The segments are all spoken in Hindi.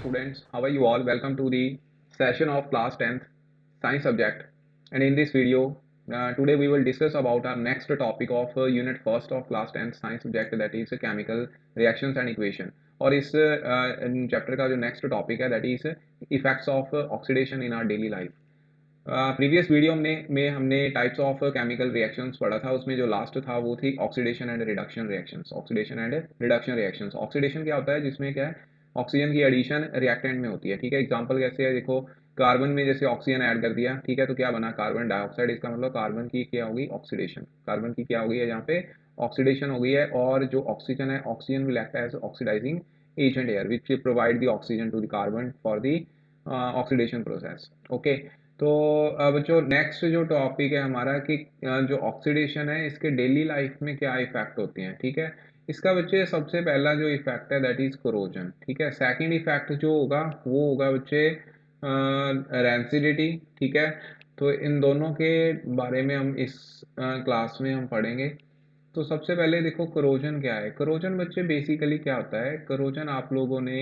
students, how are you all? Welcome to the session of class 10th science subject. And in this video, today we will discuss about our next topic of unit first of class 10th science subject, that is chemical reactions and equation. और इस चैप्टर का जो नेक्स्ट टॉपिक है that is effects of oxidation in our daily life. Previous video में हमने टाइप्स ऑफ केमिकल रिएक्शंस पढ़ा था. उसमें जो लास्ट था वो थी oxidation and reduction reactions. Oxidation and reduction reactions. Oxidation क्या होता है? जिसमें क्या है, ऑक्सीजन की एडिशन रिएक्टेंट में होती है. ठीक है, एग्जांपल कैसे है, देखो कार्बन में जैसे ऑक्सीजन ऐड कर दिया, ठीक है, तो क्या बना? Carbon dioxide. इसका मतलब कार्बन की क्या होगी? ऑक्सीडेशन. कार्बन की क्या हो गई है यहाँ पे? ऑक्सीडेशन हो गई है. और जो ऑक्सीजन है, oxygen will act as oxidizing agent air which provide the oxygen to the carbon for the oxidation process. Okay, तो अब जो नेक्स्ट जो टॉपिक है हमारा कि जो ऑक्सीडेशन है इसके डेली लाइफ में क्या इफेक्ट होते हैं. ठीक है, इसका बच्चे सबसे पहला जो इफेक्ट है दैट इज कोरोजन. ठीक है, सेकंड इफेक्ट जो होगा वो होगा बच्चे रैंसिडिटी. ठीक है, तो इन दोनों के बारे में हम इस क्लास में हम पढ़ेंगे. तो सबसे पहले देखो करोजन क्या है. करोजन बच्चे बेसिकली क्या होता है? करोजन आप लोगों ने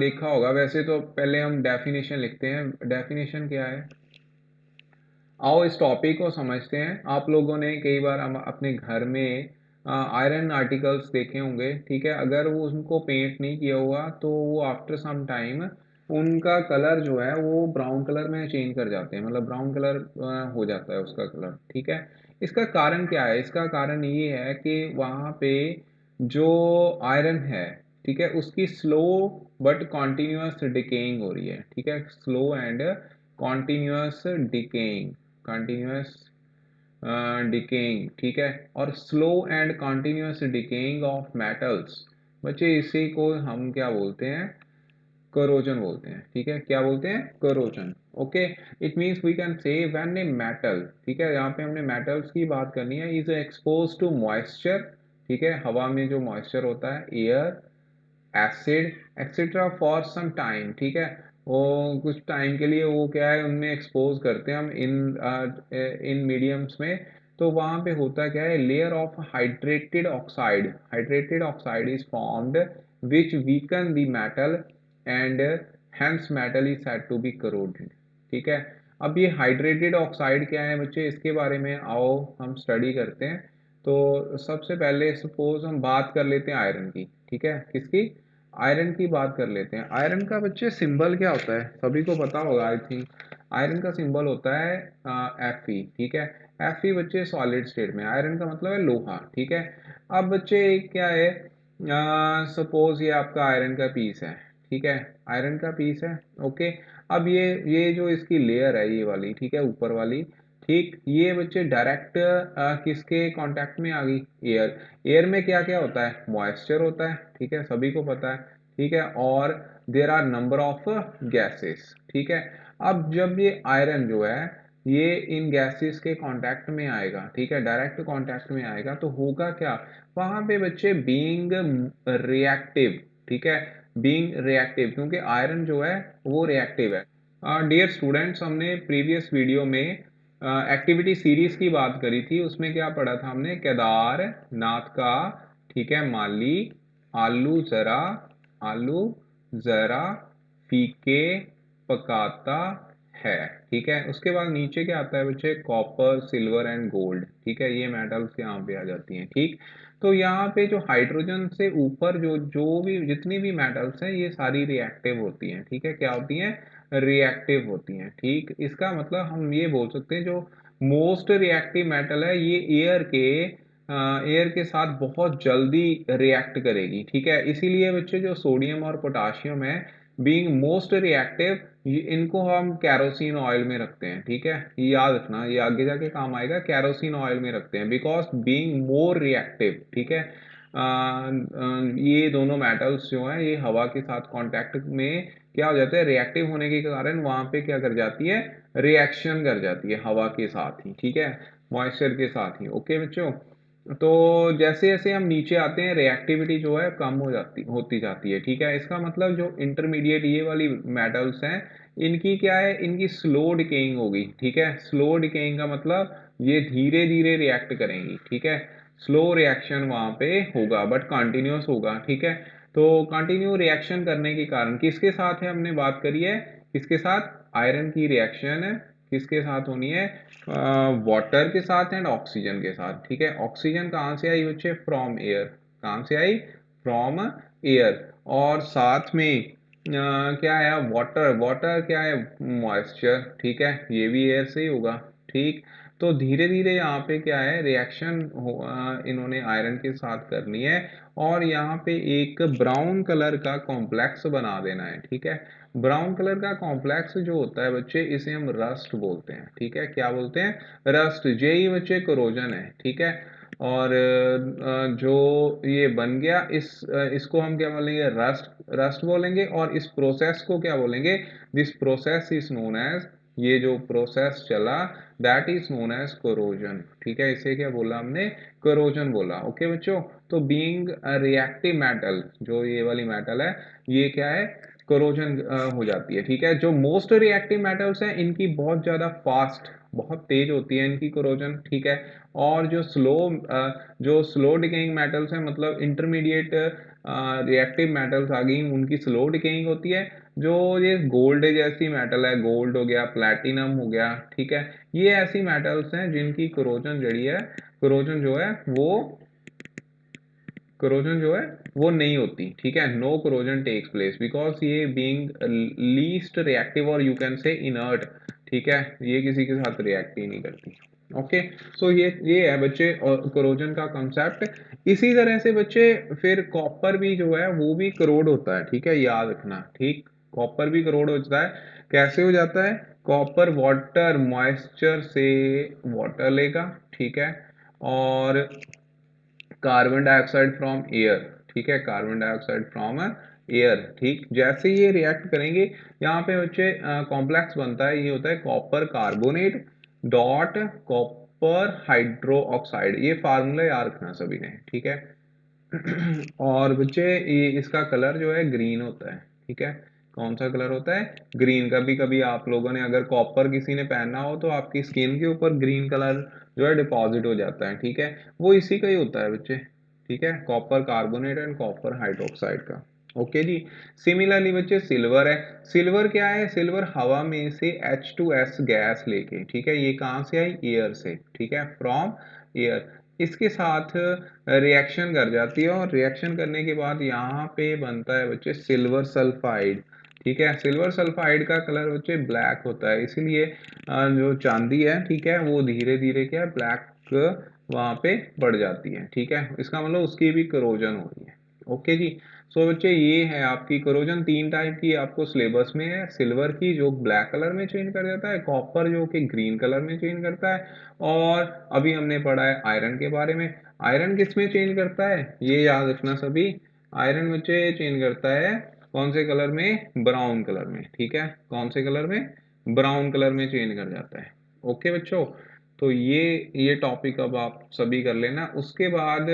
देखा होगा. वैसे तो पहले हम डेफिनेशन लिखते हैं. डेफिनेशन क्या है, आओ इस टॉपिक को समझते हैं. आप लोगों ने कई बार हम अपने घर में आयरन आर्टिकल्स देखे होंगे. ठीक है, अगर वो उनको पेंट नहीं किया हुआ तो वो आफ्टर सम टाइम उनका कलर जो है वो ब्राउन कलर में चेंज कर जाते हैं. मतलब ब्राउन कलर हो जाता है उसका कलर. ठीक है, इसका कारण क्या है? इसका कारण ये है कि वहाँ पे जो आयरन है, ठीक है, उसकी स्लो बट कॉन्टिन्यूस डिकेइंग हो रही है. ठीक है, slow and continuous decaying. Continuous decaying. ठीक है, और slow and continuous decaying of metals. बच्चे इसी को हम क्या बोलते हैं? करोजन बोलते हैं. ठीक है, क्या बोलते हैं? Corrosion. Okay, it means we can say when a metal, ठीक है, यहाँ पे हमने मेटल्स की बात करनी है, इज एक्सपोज टू मॉइस्चर. ठीक है, हवा में जो मॉइस्चर होता है, air, acid etcetera for some time. ठीक है, वो कुछ टाइम के लिए वो क्या है, उनमें एक्सपोज करते हैं हम इन मीडियम्स में. तो वहाँ पे होता क्या है, layer of hydrated oxide. Hydrated oxide is formed which weaken the metal and hence metal is said to be corroded. ठीक है, अब ये हाइड्रेटेड ऑक्साइड क्या है बच्चे, इसके बारे में आओ हम स्टडी करते हैं. तो सबसे पहले सपोज हम बात कर लेते हैं आयरन की. ठीक है, किसकी? आयरन की बात कर लेते हैं. आयरन का बच्चे सिंबल क्या होता है? सभी को पता होगा आई थिंक. आयरन का सिंबल होता है Fe. ठीक है, Fe बच्चे सॉलिड स्टेट में. आयरन का मतलब है लोहा. ठीक है, अब बच्चे क्या है, सपोज ये आपका आयरन का पीस है. ठीक है, आयरन का पीस है. ओके, अब ये जो इसकी लेयर है ये वाली, ठीक है, ऊपर वाली, ठीक, ये बच्चे डायरेक्ट किसके कांटेक्ट में आ गई? एयर. एयर में क्या क्या होता है? मॉइस्चर होता है. ठीक है, सभी को पता है. ठीक है, और there are number of gases. ठीक है, अब जब ये आयरन जो है ये इन गैसेस के कांटेक्ट में आएगा, ठीक है, डायरेक्ट कांटेक्ट में आएगा, तो होगा क्या वहां पे बच्चे? Being reactive. ठीक है, बीइंग रिएक्टिव, क्योंकि आयरन जो है वो रिएक्टिव है. डियर स्टूडेंट्स, हमने प्रीवियस वीडियो में एक्टिविटी सीरीज की बात करी थी. उसमें क्या पढ़ा था हमने? केदारनाथ का, ठीक है, माली आलू जरा फीके पकाता है. ठीक है, उसके बाद नीचे क्या आता है बच्चे? Copper, silver and gold. ठीक है, ये मेटल्स यहाँ पे आ जाती हैं. ठीक, तो यहाँ पे जो हाइड्रोजन से ऊपर जो जो भी जितनी भी मेटल्स हैं ये सारी रिएक्टिव होती हैं. ठीक है, क्या होती हैं? रिएक्टिव होती हैं. ठीक, इसका मतलब हम ये बोल सकते हैं जो मोस्ट रिएक्टिव मेटल है ये एयर के साथ बहुत जल्दी रिएक्ट करेगी. ठीक है, इसीलिए बच्चे जो सोडियम और पोटाशियम है, बीइंग मोस्ट रिएक्टिव, इनको हम कैरोसिन ऑयल में रखते हैं. ठीक है, ये याद रखना, ये आगे जाके काम आएगा. कैरोसिन ऑयल में रखते हैं बिकॉज बीइंग मोर रिएक्टिव. ठीक है, ये दोनों मेटल्स जो हैं ये हवा के साथ कांटेक्ट में क्या हो जाते हैं? रिएक्टिव होने के कारण वहां पे क्या कर जाती है? रिएक्शन कर जाती है हवा के साथ ही. ठीक है, मॉइस्चर के साथ ही. ओके बच्चों, तो जैसे जैसे हम नीचे आते हैं रिएक्टिविटी जो है कम होती जाती है. ठीक है, इसका मतलब जो इंटरमीडिएट ये वाली मेटल्स हैं इनकी क्या है? इनकी स्लो डिकेइंग होगी. ठीक है, स्लो डिकेइंग का मतलब ये धीरे धीरे रिएक्ट करेंगी. ठीक है, स्लो रिएक्शन वहां पे होगा बट कंटिन्यूस होगा. ठीक है, तो कंटिन्यू रिएक्शन करने के कारण किसके साथ है, हमने बात करी है किसके साथ, आयरन की रिएक्शन किसके साथ होनी है, वाटर के साथ एंड ऑक्सीजन के साथ। ठीक है, ऑक्सीजन कहाँ से आई बच्चे, फ्रॉम एयर, कहाँ से आई, फ्रॉम एयर। और साथ में क्या है, वाटर, वाटर क्या है, मॉइस्चर। ठीक है, ये भी एयर से ही होगा। ठीक, तो धीरे धीरे यहाँ पे क्या है, रिएक्शन इन्होंने आयरन के साथ करनी है और यहाँ पे एक ब्राउन कलर का कॉम्प्लेक्स बना देना है। ठीक है, ब्राउन कलर का कॉम्प्लेक्स जो होता है बच्चे, इसे हम रस्ट बोलते हैं। ठीक है, क्या बोलते हैं, रस्ट, यही बच्चे कोरोजन है। ठीक है, और जो ये बन गया, इसको हम क्या बोलेंगे, रस्ट, रस्ट बोलेंगे। और इस प्रोसेस को क्या बोलेंगे, this process is known as, ये जो प्रोसेस चला that is known as corrosion. ठीक है, इसे क्या बोला हमने, कोरोजन बोला। ओके बच्चों, तो बीइंग रिएक्टिव मेटल, जो ये वाली मेटल है, ये क्या है, कोरोजन हो जाती है। ठीक है, जो मोस्ट रिएक्टिव मेटल्स हैं इनकी बहुत ज़्यादा फास्ट, बहुत तेज होती है इनकी कोरोजन। ठीक है, और जो स्लो डिकेइंग मेटल्स हैं, मतलब इंटरमीडिएट रिएक्टिव मेटल्स आ गई, उनकी स्लो डिकेइंग होती है। जो ये गोल्ड जैसी मेटल है, गोल्ड हो गया, प्लैटिनम हो गया, ठीक है, ये ऐसी मेटल्स हैं जिनकी कोरोजन जड़ी है, कोरोजन जो है वो, कोरोजन जो है वो नहीं होती। ठीक है, no corrosion takes place because ये बीइंग लीस्ट रिएक्टिव और यू कैन से इनर्ट। ठीक है, ये किसी के साथ रिएक्ट ही नहीं करती। ओके, सो ये है बच्चे कोरोजन का कंसेप्ट। इसी तरह से बच्चे फिर कॉपर भी जो है वो भी करोड होता है। ठीक है, याद रखना। ठीक, कॉपर भी करोड होता है। कैसे हो जाता है, कॉपर वाटर मॉइस्चर से वाटर लेगा। ठीक है, और कार्बन डाइऑक्साइड फ्रॉम एयर। ठीक है, कार्बन डाइऑक्साइड फ्रॉम एयर। ठीक, जैसे ये रिएक्ट करेंगे, यहाँ पे बच्चे कॉम्प्लेक्स बनता है, ये होता है copper carbonate dot copper hydro oxide. ये फार्मूला याद रखना सभी ने। ठीक है, और बच्चे ये इसका कलर जो है ग्रीन होता है। ठीक है, कौन सा कलर होता है, ग्रीन। कभी कभी आप लोगों ने अगर कॉपर किसी ने पहना हो तो आपकी स्किन के ऊपर ग्रीन कलर जो है डिपॉजिट हो जाता है। ठीक है, वो इसी का ही होता है बच्चे। ठीक है, copper carbonate and copper hydroxide का। ओके जी, सिमिलरली बच्चे सिल्वर है। सिल्वर क्या है, सिल्वर हवा में से H2S गैस लेके, ठीक है, ये कहाँ से आई, एयर से। ठीक है, फ्रॉम एयर, इसके साथ रिएक्शन कर जाती है और रिएक्शन करने के बाद यहाँ पे बनता है बच्चे सिल्वर सल्फाइड। ठीक है, सिल्वर सल्फाइड का कलर बच्चे ब्लैक होता है, इसीलिए जो चांदी है, ठीक है, वो धीरे धीरे क्या ब्लैक वहां पे बढ़ जाती है। ठीक है, इसका मतलब उसकी भी करोजन हो रही है। ओके जी, सो बच्चे ये है आपकी करोजन। तीन टाइप की आपको सिलेबस में है, सिल्वर की जो ब्लैक कलर में चेंज कर जाता है, कॉपर जो कि ग्रीन कलर में चेंज करता है, और अभी हमने पढ़ा है आयरन के बारे में। आयरन किस में चेंज करता है, ये याद रखना सभी, आयरन बच्चे चेंज करता है कौन से कलर में, ब्राउन कलर में। ठीक है, कौन से कलर में, ब्राउन कलर में चेंज कर जाता है। ओके बच्चों, तो ये टॉपिक अब आप सभी कर लेना। उसके बाद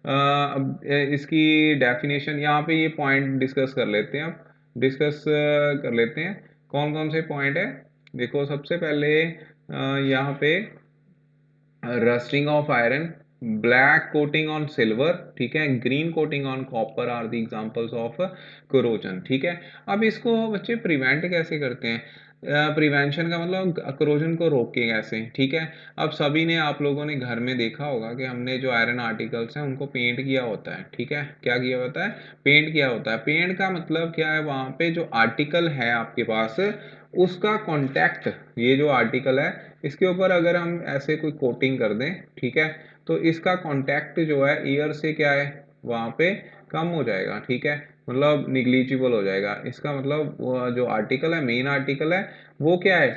अब इसकी डेफिनेशन यहाँ पे ये पॉइंट डिस्कस कर लेते हैं। अब डिस्कस कर लेते हैं कौन कौन से पॉइंट है। देखो, सबसे पहले यहाँ पे rusting of iron, black coating on silver, ठीक है, green coating on copper are the examples of corrosion. ठीक है, अब इसको बच्चे प्रिवेंट कैसे करते हैं, प्रिवेंशन का मतलब कोरोजन को रोके कैसे। ठीक है, अब सभी ने, आप लोगों ने घर में देखा होगा कि हमने जो आयरन आर्टिकल्स हैं उनको पेंट किया होता है। ठीक है, क्या किया होता है, पेंट किया होता है। पेंट का मतलब क्या है, वहां पे जो आर्टिकल है आपके पास, उसका कांटेक्ट, ये जो आर्टिकल है इसके ऊपर अगर हम ऐसे कोई कोटिंग कर दें, ठीक है, तो इसका कांटेक्ट जो है एयर से क्या है, वहां पे कम हो जाएगा। ठीक है, मतलब निग्लिजिबल हो जाएगा। इसका मतलब जो आर्टिकल है, मेन आर्टिकल है, वो क्या है,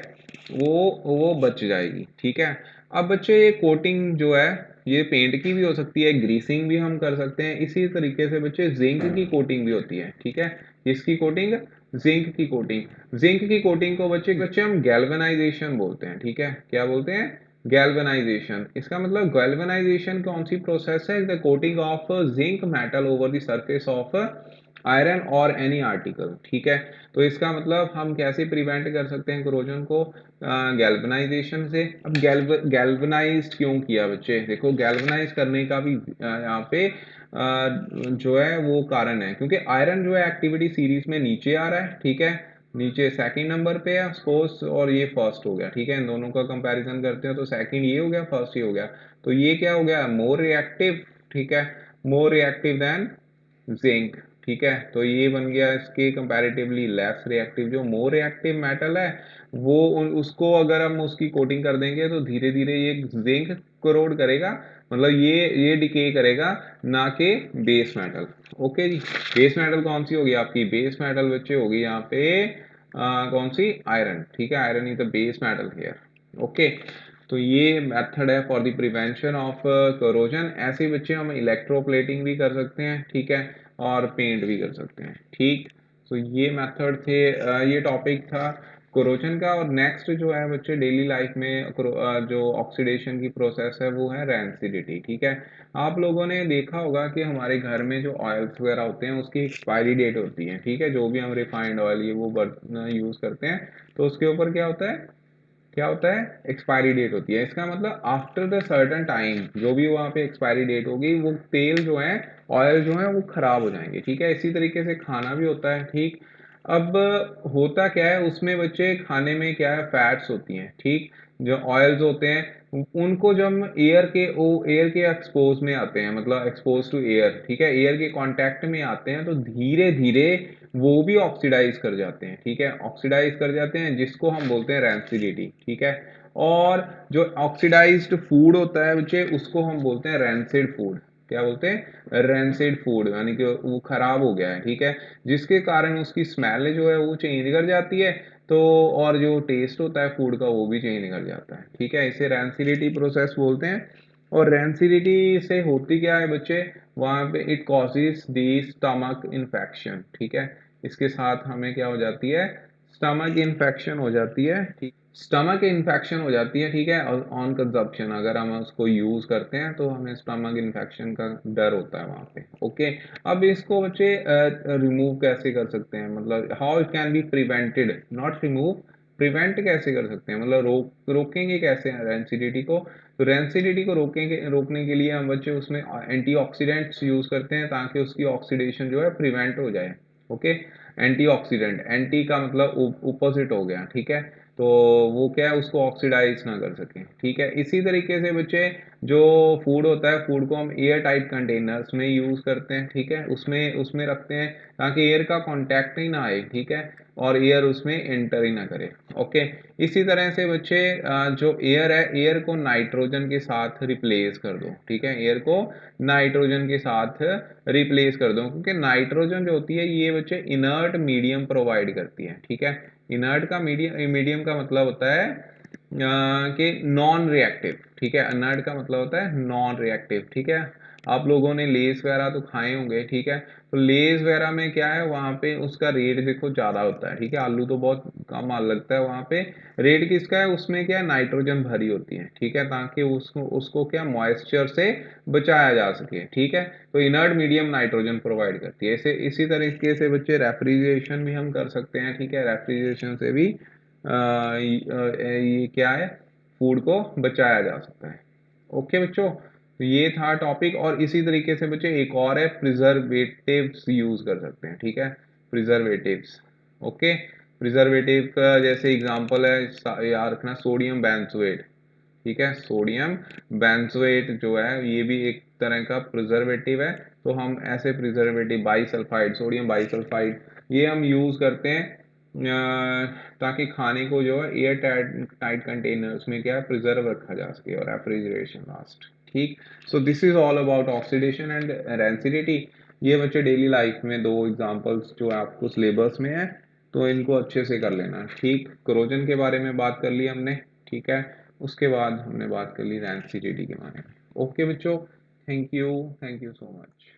वो बच जाएगी। ठीक है, अब बच्चे ये कोटिंग जो है ये पेंट की भी हो सकती है, ग्रीसिंग भी हम कर सकते हैं। इसी तरीके से बच्चे जिंक की कोटिंग भी होती है। ठीक है, इसकी कोटिंग, जिंक की कोटिंग, जिंक की कोटिंग को बच्चे बच्चे हम गैल्वेनाइजेशन बोलते हैं। ठीक है, क्या बोलते हैं, गैल्वेनाइजेशन। इसका मतलब गैल्वेनाइजेशन कौन सी प्रोसेस है, the coating of zinc metal over the surface of iron और एनी आर्टिकल। ठीक है, तो इसका मतलब हम कैसे प्रिवेंट कर सकते हैं कोरोजन को, गैल्वेनाइजेशन से। अब गैल्वेनाइज्ड क्यों किया बच्चे, देखो गैल्वेनाइज करने का भी यहाँ पे जो है वो कारण है, क्योंकि आयरन जो है एक्टिविटी सीरीज में नीचे आ रहा है, ठीक है, नीचे सेकंड नंबर पे है सपोज, और ये फर्स्ट हो गया, ठीक है, इन दोनों का कंपैरिजन करते हैं तो सेकंड ये हो गया, फर्स्ट ये हो गया, तो ये क्या हो गया, मोर रिएक्टिव, ठीक है, मोर रिएक्टिव देन जिंक, ठीक है, तो ये बन गया इसके कंपैरेटिवली लेस रिएक्टिव। जो मोर रिएक्टिव मेटल है वो उसको अगर हम उसकी कोटिंग कर देंगे तो धीरे धीरे ये जिंक कोरोड करेगा, मतलब ये डिके करेगा, ना कि बेस मेटल। ओके जी, बेस मेटल कौन सी होगी आपकी, बेस मेटल बच्चे होगी यहाँ पे कौन सी, आयरन, ठीक है, iron is the base metal here. Okay, तो ये मेथड है for the prevention of corrosion. ऐसे बच्चे हम इलेक्ट्रोप्लेटिंग भी कर सकते हैं, ठीक है, और पेंट भी कर सकते हैं, ठीक। तो ये मेथड थे, ये टॉपिक था कोरोजन का। और नेक्स्ट जो है बच्चे डेली लाइफ में जो ऑक्सीडेशन की प्रोसेस है वो है रैंसिडिटी, ठीक है। आप लोगों ने देखा होगा कि हमारे घर में जो ऑयल्स वगैरह होते हैं उसकी एक्सपायरी डेट होती है, ठीक है, जो भी हम रिफाइंड ऑयल ये वो यूज करते हैं तो उसके ऊपर क्या होता है, क्या होता है, एक्सपायरी डेट होती है। इसका मतलब आफ्टर द सर्टेन टाइम जो भी वहाँ पे एक्सपायरी डेट होगी वो तेल जो है, ऑयल जो है वो खराब हो जाएंगे, ठीक है। इसी तरीके से खाना भी होता है, ठीक। अब होता क्या है उसमें बच्चे, खाने में क्या है, फैट्स होती हैं, ठीक। जो ऑयल्स होते हैं उनको जब हम एयर के एक्सपोज में आते हैं, मतलब एक्सपोज टू एयर, ठीक है, एयर के कांटेक्ट में आते हैं तो धीरे धीरे वो भी ऑक्सीडाइज कर जाते हैं, ठीक है, ऑक्सीडाइज कर जाते हैं, जिसको हम बोलते हैं रैंसिडिटी, ठीक है। और जो ऑक्सीडाइज्ड फूड होता है बच्चे उसको हम बोलते हैं रैंसिड फूड। क्या बोलते हैं, रैंसिड फूड, यानी कि वो खराब हो गया है, ठीक है, जिसके कारण उसकी स्मेल जो है वो चेंज कर जाती है, तो और जो टेस्ट होता है फूड का वो भी चेंज कर जाता है, ठीक है, इसे रैंसिडिटी प्रोसेस बोलते हैं। और रैंसिडिटी से होती क्या है बच्चे, वहां पे it causes the stomach infection, ठीक है, इसके साथ हमें क्या हो जाती है, स्टमक इन्फेक्शन हो जाती है, ठीक, स्टमक इन्फेक्शन हो जाती है, ठीक है, और ऑन कंजप्शन अगर हम उसको यूज करते हैं तो हमें स्टमक इन्फेक्शन का डर होता है वहां पे। ओके, अब इसको बच्चे रिमूव कैसे कर सकते हैं, मतलब how it can be prevented, not remove, prevent कैसे कर सकते हैं, मतलब रोकेंगे कैसे रेंसिडिटी को। तो रेंसिडिटी को रोकने के लिए हम बच्चे उसमें एंटीऑक्सीडेंट्स यूज करते हैं ताकि उसकी ऑक्सीडेशन जो है प्रिवेंट हो जाए। ओके, एंटीऑक्सीडेंट, एंटी का मतलब ऑपोजिट हो गया, ठीक है, तो वो क्या है, उसको ऑक्सीडाइज ना कर सके, ठीक है। इसी तरीके से बच्चे जो फूड होता है, फूड को हम एयर टाइट कंटेनर्स में यूज करते हैं, ठीक है, उसमें उसमें रखते हैं ताकि एयर का कांटेक्ट ही ना आए, ठीक है, और एयर उसमें एंटर ही ना करे। ओके, इसी तरह से बच्चे जो एयर है, एयर को नाइट्रोजन के साथ रिप्लेस कर दो, ठीक है, एयर को नाइट्रोजन के साथ रिप्लेस कर दो, क्योंकि नाइट्रोजन जो होती है ये बच्चे इनर्ट मीडियम प्रोवाइड करती है, ठीक है। इनर्ट का मीडियम का मतलब होता है कि नॉन रिएक्टिव, ठीक है, इनर्ट का मतलब होता है नॉन रिएक्टिव, ठीक है। आप लोगों ने लेस वगैरह तो खाए होंगे, ठीक है, तो लेस वगैरह में क्या है, वहां पे उसका रेट देखो ज्यादा होता है, ठीक है, आलू तो बहुत कम माल लगता है वहां पे, रेट किसका है, उसमें क्या है, नाइट्रोजन भरी होती है, ठीक है, ताकि उसको उसको क्या मॉइस्चर से बचाया जा सके, ठीक है। तो इनर्ट मीडियम नाइट्रोजन प्रोवाइड करती है। इसी तरीके से बच्चे रेफ्रिजरेशन भी हम कर सकते हैं, ठीक है, रेफ्रिजरेशन से भी ये क्या है, फूड को बचाया जा सकता है। ओके बच्चों, तो ये था टॉपिक। और इसी तरीके से बच्चे एक और है, प्रिजर्वेटिव्स यूज कर सकते हैं, ठीक है, प्रिजर्वेटिव्स। ओके, प्रिजर्वेटिव का जैसे एग्जांपल है, याद रखना, सोडियम बेंजोएट, ठीक है, सोडियम बेंजोएट जो है ये भी एक तरह का प्रिजर्वेटिव है। तो हम ऐसे प्रिजर्वेटिव, बाईसल्फाइड, सोडियम बाईसल्फाइड, ये हम यूज करते हैं ताकि खाने को जो है एयर टाइट टाइट कंटेनर्स में क्या प्रिजर्व रखा जा सके, और रेफ्रिजरेशन लास्ट, ठीक। So this is all about oxidation and rancidity. ये बच्चे डेली लाइफ में दो एग्जांपल्स जो आपको सिलेबस में है, तो इनको अच्छे से कर लेना, ठीक। क्रोजन के बारे में बात कर ली हमने, ठीक है, उसके बाद हमने बात कर ली रैंसिडिटी के बारे में। ओके बच्चों, थैंक यू सो मच।